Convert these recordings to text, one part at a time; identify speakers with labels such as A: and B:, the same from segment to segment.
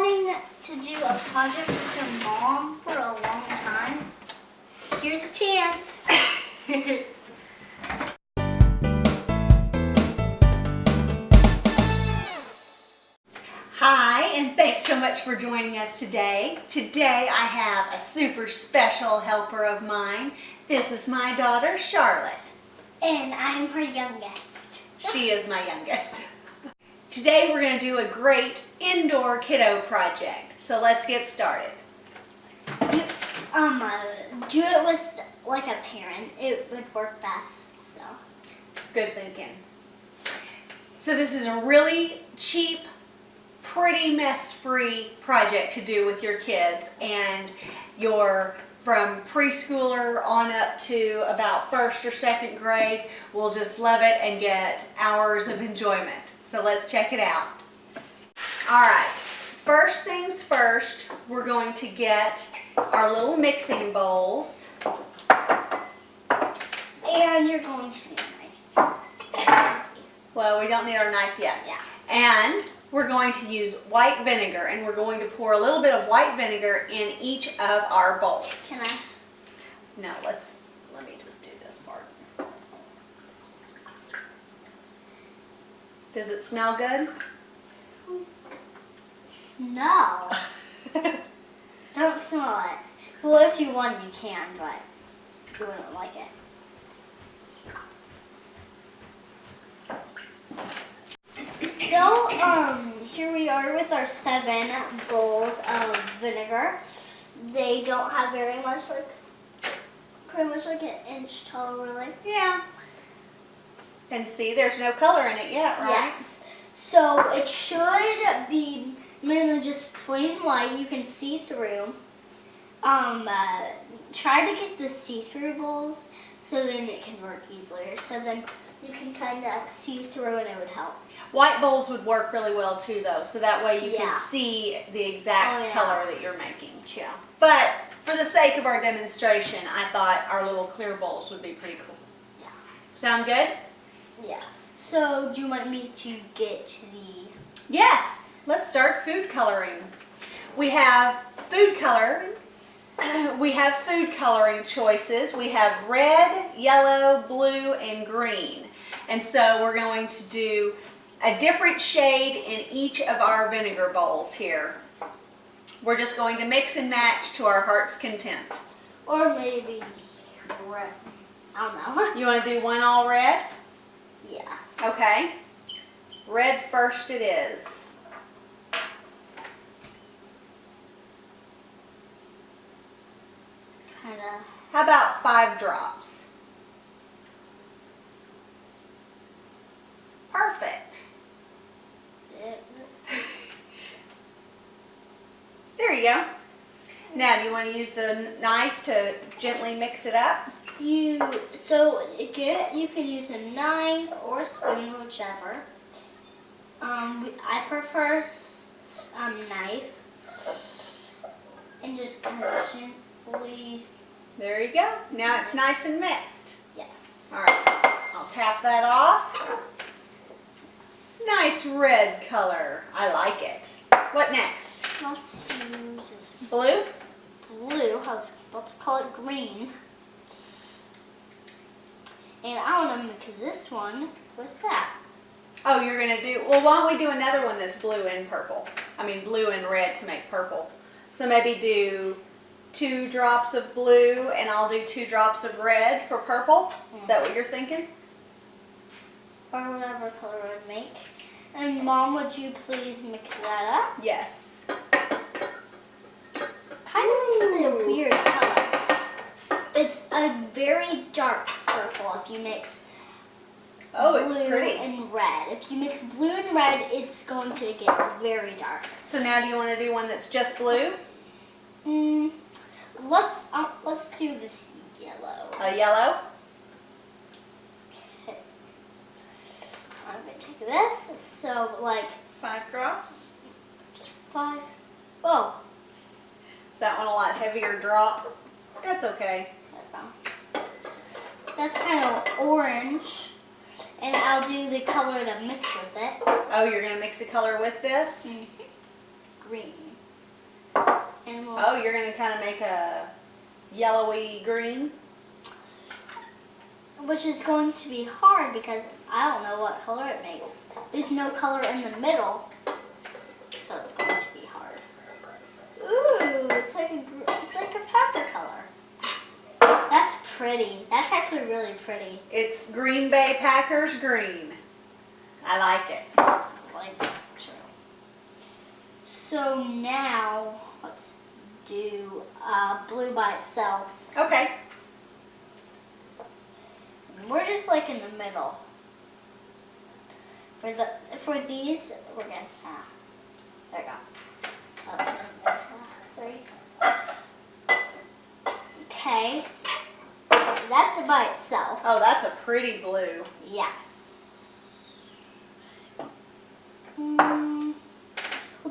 A: wanting to do a project with your mom for a long time, here's a chance.
B: Hi, and thanks so much for joining us today. Today I have a super special helper of mine. This is my daughter, Charlotte.
A: And I'm her youngest.
B: She is my youngest. Today we're going to do a great indoor kiddo project. So let's get started.
A: Do it with like a parent. It would work best. So.
B: Good thinking. So this is a really cheap, pretty mess-free project to do with your kids, and you're from preschooler on up to about 1st or 2nd grade will just love it and get hours of enjoyment. So let's check it out. All right, first things first, we're going to get our little mixing bowls.
A: And you're going to need a knife.
B: Well, we don't need our knife yet.
A: Yeah.
B: And we're going to use white vinegar, and we're going to pour a little bit of white vinegar in each of our bowls.
A: Can I?
B: No, let me just do this part. Does it smell good?
A: No. Don't smell it. Well, if you want, you can, but if you wouldn't like it. So, here we are with our 7 bowls of vinegar. They don't have very much, pretty much like an inch tall, really.
B: Yeah. And see, there's no color in it yet, right?
A: Yes. So, it should be mainly just plain white. You can see through. Try to get the see-through bowls so then it can work easier. So then you can kind of see through and it would help.
B: White bowls would work really well too, though, so that way you can see the exact
A: Oh,
B: color that you're making. Yeah. But for the sake of our demonstration, I thought our little clear bowls would be pretty cool.
A: Yeah.
B: Sound good?
A: Yes. So do you want me to get the...
B: Yes. Let's start food coloring. We have food coloring. We have food coloring choices. We have red, yellow, blue, and green. And so we're going to do a different shade in each of our vinegar bowls here. We're just going to mix and match to our heart's content.
A: Or maybe red. I don't know.
B: You want to do one all red?
A: Yeah.
B: Okay. Red first it is.
A: Kind of.
B: How about 5 drops? Perfect. There you go. Now, do you want to use the knife to gently mix it up?
A: You can use a knife or a spoon, whichever. I prefer knife, and just kind of gently.
B: There you go. Now it's nice and mixed.
A: Yes.
B: All right. I'll tap that off. Nice red color. I like it. What next?
A: Let's use this
B: Blue?
A: blue. I was about to call it green. And I want to mix this one with that.
B: Oh, you're going to do, well, why don't we do another one that's blue and purple? I mean, blue and red to make purple. So maybe do 2 drops of blue, and I'll do 2 drops of red for purple. Is that what you're thinking?
A: Or whatever color it would make. And Mom, would you please mix that up?
B: Yes.
A: Kind of makes it a weird color. It's a very dark purple if you mix
B: It's
A: blue
B: pretty.
A: and red. If you mix blue and red, it's going to get very dark.
B: So now do you want to do one that's just blue?
A: Let's do this yellow.
B: A yellow?
A: Okay. I'm gonna take this. So like
B: 5 drops.
A: just 5. Whoa.
B: Is that one a lot heavier drop? That's okay.
A: That's kind of orange. And I'll do the color to mix with it.
B: Oh, you're going to mix the color with this?
A: Mm-hmm. Green. animals.
B: Oh, you're going to kind of make a yellowy green?
A: Which is going to be hard because I don't know what color it makes. There's no color in the middle, so it's going to be hard. Ooh, it's like a pepper color. That's pretty. That's actually really pretty.
B: It's Green Bay Packers green. I like it.
A: It's like true. So now let's do blue by itself.
B: Okay.
A: We're just like in the middle. For these, we're gonna there we go. 3. Okay, so that's it by itself.
B: Oh, that's a pretty blue.
A: Yes. We'll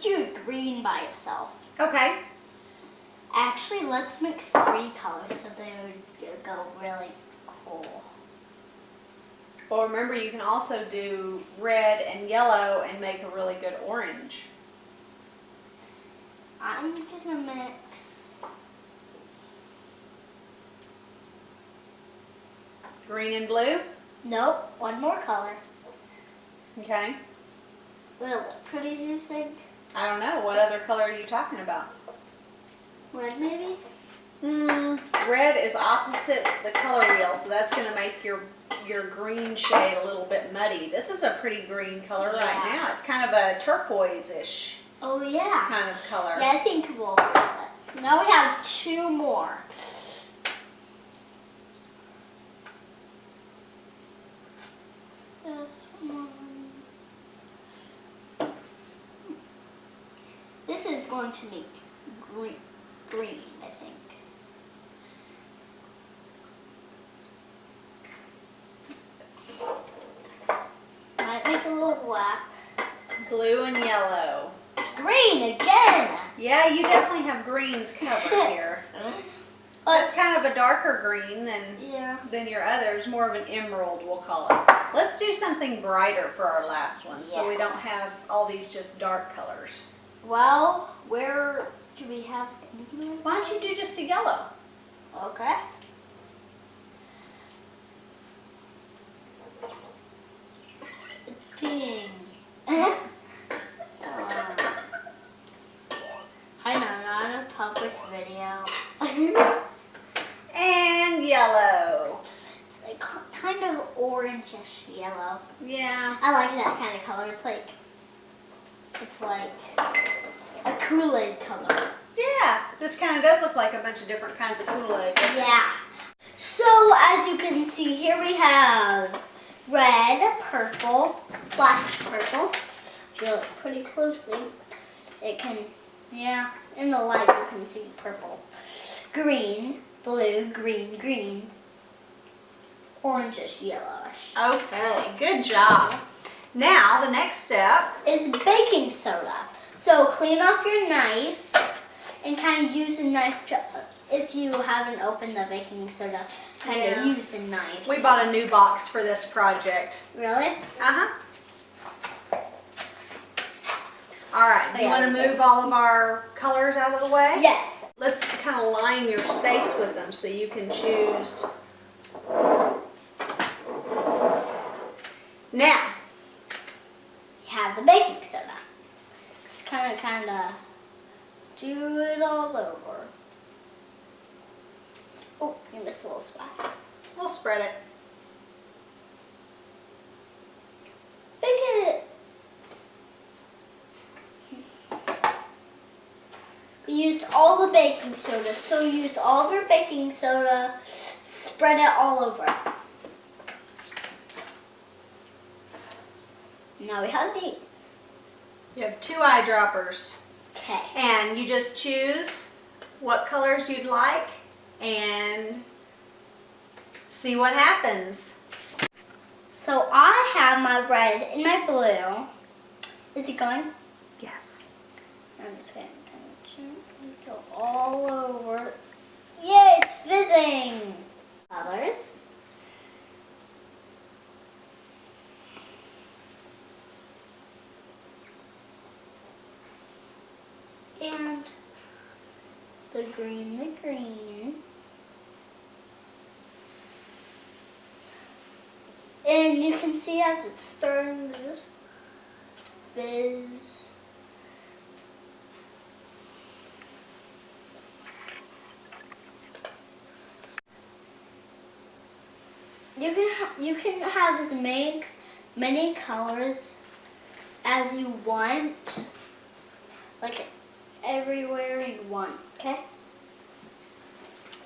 A: do green by itself.
B: Okay.
A: Actually, let's mix 3 colors so they would go really cool.
B: Well, remember, you can also do red and yellow and make a really good orange.
A: I'm gonna mix.
B: Green and blue?
A: Nope, one more color.
B: Okay.
A: Will it look pretty, do you think?
B: I don't know. What other color are you talking about?
A: Red, maybe?
B: Red is opposite the color wheel, so that's going to make your green shade a little bit muddy. This is a pretty green color right
A: Yeah.
B: now. It's kind of a turquoise-ish
A: Oh, yeah.
B: kind of color.
A: Yeah, I think we'll do it. Now we have 2 more. This one. This is going to make green, I think. Might make a little black.
B: Blue and yellow.
A: Green again!
B: Yeah, you definitely have greens covered here. That's kind of a darker green than your others, more of an emerald, we'll call it. Let's do something brighter for our last one, so we don't have all these just dark colors.
A: Well, where do we have anything like
B: Why don't you do just a yellow?
A: Okay. Pink. I know, not a public video.
B: And yellow.
A: It's like kind of orangish yellow.
B: Yeah.
A: I like that kind of color. It's like a Kool-Aid color.
B: Yeah, this kind of does look like a bunch of different kinds of Kool-Aid.
A: Yeah. So as you can see here, we have red, purple, blackish purple. If you look pretty closely, it can, in the light you can see purple. Green, blue, green, green, orangish, yellowish.
B: Okay, good job. Now, the next step
A: is baking soda. So clean off your knife and kind of use a knife to, if you haven't opened the baking soda, kind of use a knife.
B: We bought a new box for this project.
A: Really?
B: Uh-huh. All right, do you want to move all of our colors out of the way?
A: Yes.
B: Let's kind of line your space with them so you can choose. Now,
A: You have the baking soda. Just kind of do it all over. Oh, you missed a little spot.
B: we'll spread it.
A: Bake it. We used all the baking soda, so use all of your baking soda, spread it all over. Now we have these.
B: You have 2 eyedroppers.
A: Okay.
B: And you just choose what colors you'd like and see what happens.
A: So I have my red and my blue. Is it going?
B: Yes.
A: I'm just going to go all over. Yay, it's fizzing. Colors. And the green. And you can see as it's starting to just fizz. You can have as many colors as you want, like everywhere you want, okay?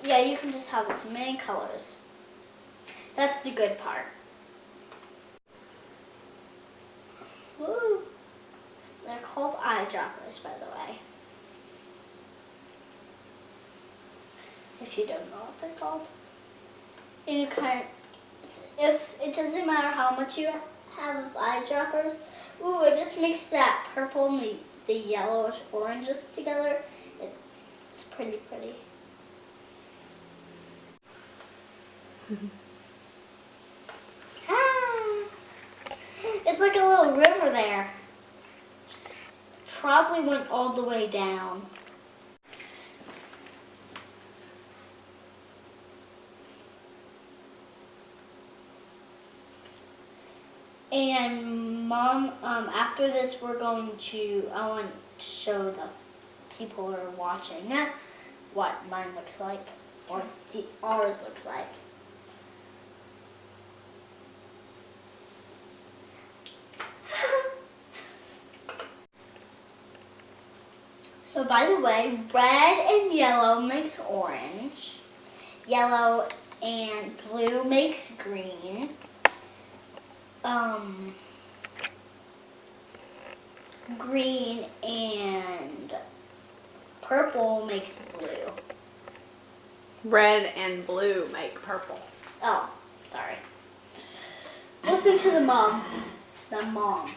A: Yeah, you can just have as many colors. That's the good part. Woo! They're called eyedroppers, by the way. If you don't know what they're called. And you can, if it doesn't matter how much you have of eyedroppers, ooh, it just makes that purple and the yellowish oranges together. It's pretty. It's like a little river there. Probably went all the way down. And Mom, after this I want to show the people who are watching what mine looks like, or ours looks like. So by the way, red and yellow makes orange. Yellow and blue makes green. Green and purple makes blue.
B: Red and blue make purple.
A: Oh, sorry. Listen to the mom. The mom.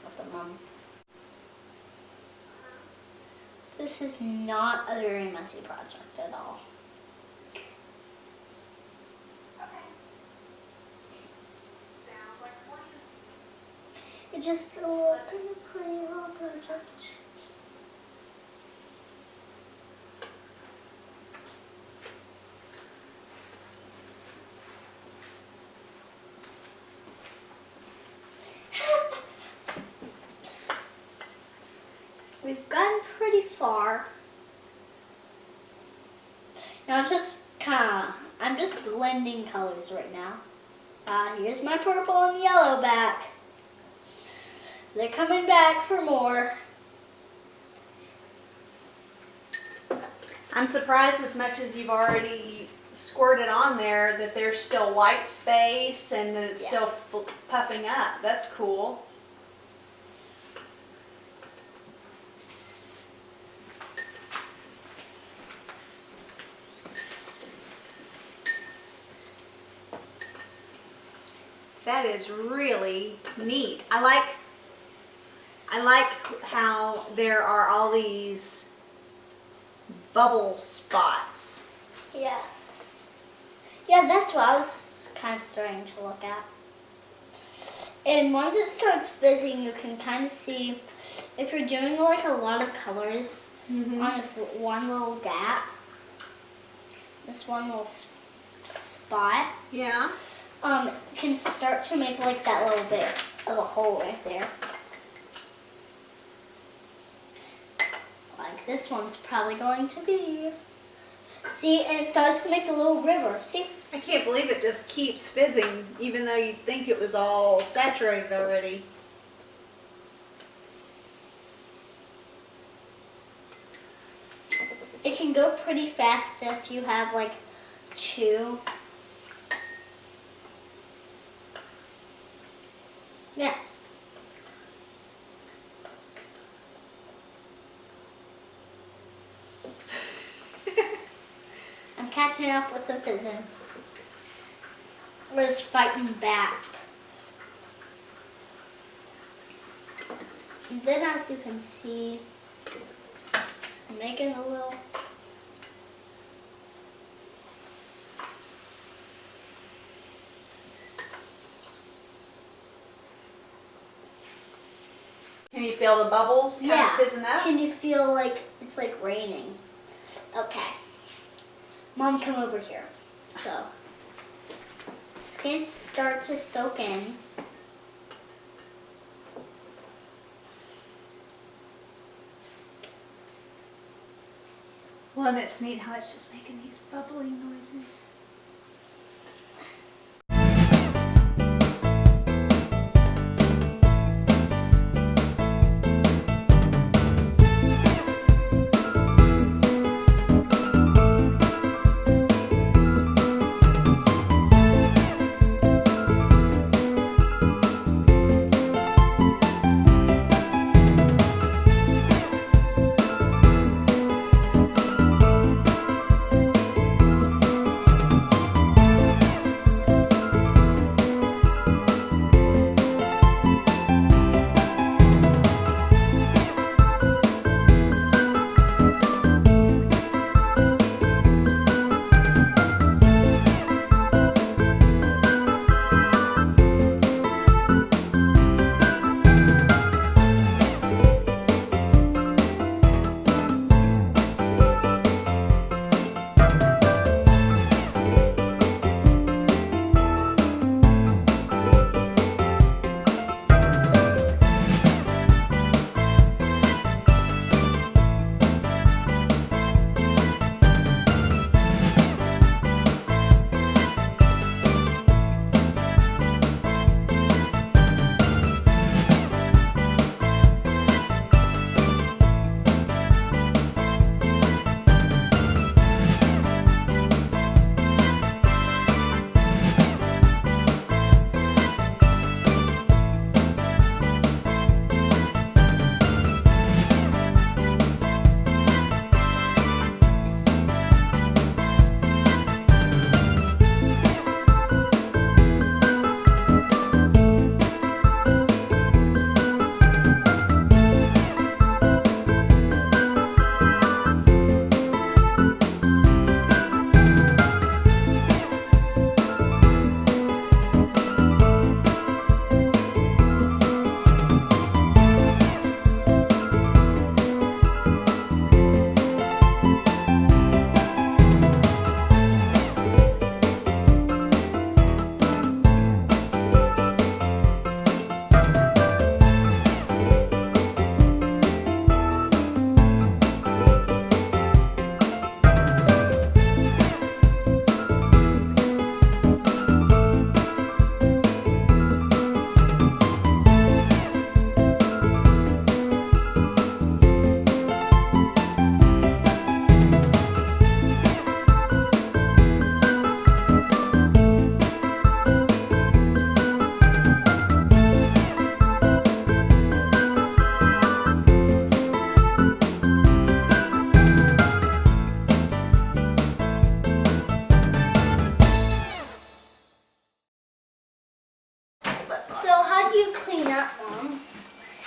A: Not the mom. This is not a very messy project at all. It's just a little kind of pretty little project. We've gotten pretty far. Now it's just I'm just blending colors right now. Here's my purple and yellow back. They're coming back for more.
B: I'm surprised as much as you've already squirted on there that there's still white space and that it's still puffing up. That's cool. That is really neat. I like how there are all these bubble spots.
A: Yes. Yeah, that's what I was kind of starting to look at. And once it starts fizzing, you can kind of see if you're doing like a lot of colors on this one little gap, this one little spot.
B: Yeah.
A: You can start to make like that little bit of a hole right there. Like this one's probably going to be. See, and it starts to make a little river. See?
B: I can't believe it just keeps fizzing, even though you think it was all saturated already.
A: It can go pretty fast if you have like two. Yeah. I'm catching up with the fizzing. We're just fighting back. And then as you can see, it's making a little.
B: Can you feel the bubbles kind of fizzing up?
A: Can you feel like it's like raining? Okay. Mom, come over here. So, it's going to start to soak in.
B: Well, and it's neat how it's just making these bubbling noises.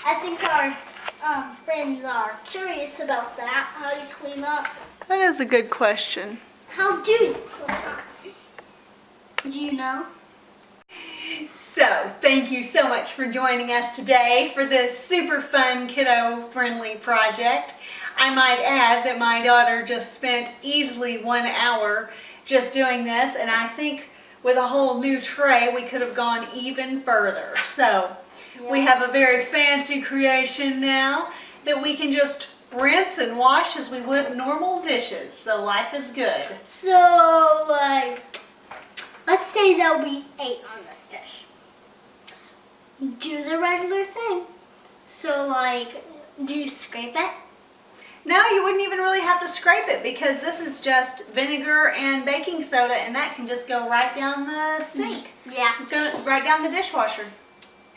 A: I think our friends are curious about that. How do you clean up?
B: That is a good question.
A: How do you clean up? Do you know?
B: So, thank you so much for joining us today for this super fun kiddo-friendly project. I might add that my daughter just spent easily 1 hour just doing this, and I think with a whole new tray we could have gone even further. So, we have a very fancy creation now that we can just rinse and wash as we would normal dishes. So life is good.
A: So, like, let's say there'll be 8 on this dish. Do the regular thing. So, like, do you scrape it?
B: No, you wouldn't even really have to scrape it because this is just vinegar and baking soda, and that can just go right down the sink.
A: Yeah.
B: Go right down the dishwasher.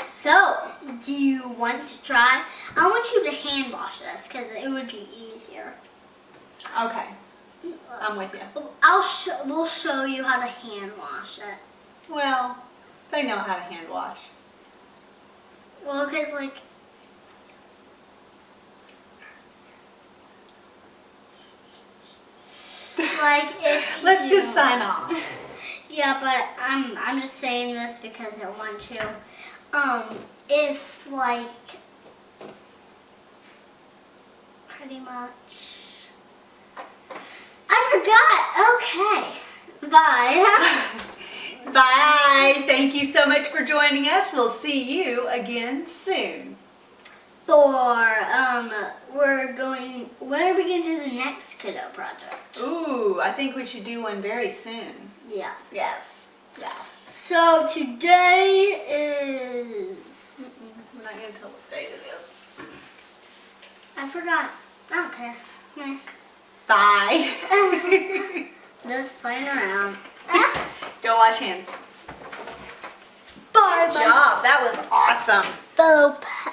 A: So, do you want to try? I want you to hand wash this because it would be easier.
B: Okay, I'm with you.
A: We'll show you how to hand wash it.
B: Well, they know how to hand wash.
A: Well, because like, if
B: Let's
A: you,
B: just sign off.
A: Yeah, but I'm just saying this because I want to. If like pretty much forgot. Okay. Bye.
B: Bye. Thank you so much for joining us. We'll see you again soon.
A: When are we going to do the next kiddo project?
B: Ooh, I think we should do one very soon.
A: Yes.
B: Yes. Yes.
A: So today is...
B: We're not going to tell what date it is.
A: I forgot. I don't care.
B: Bye.
A: Just playing around.
B: Go wash hands.
A: Bye.
B: Good job. That was awesome.
A: Fellow pets.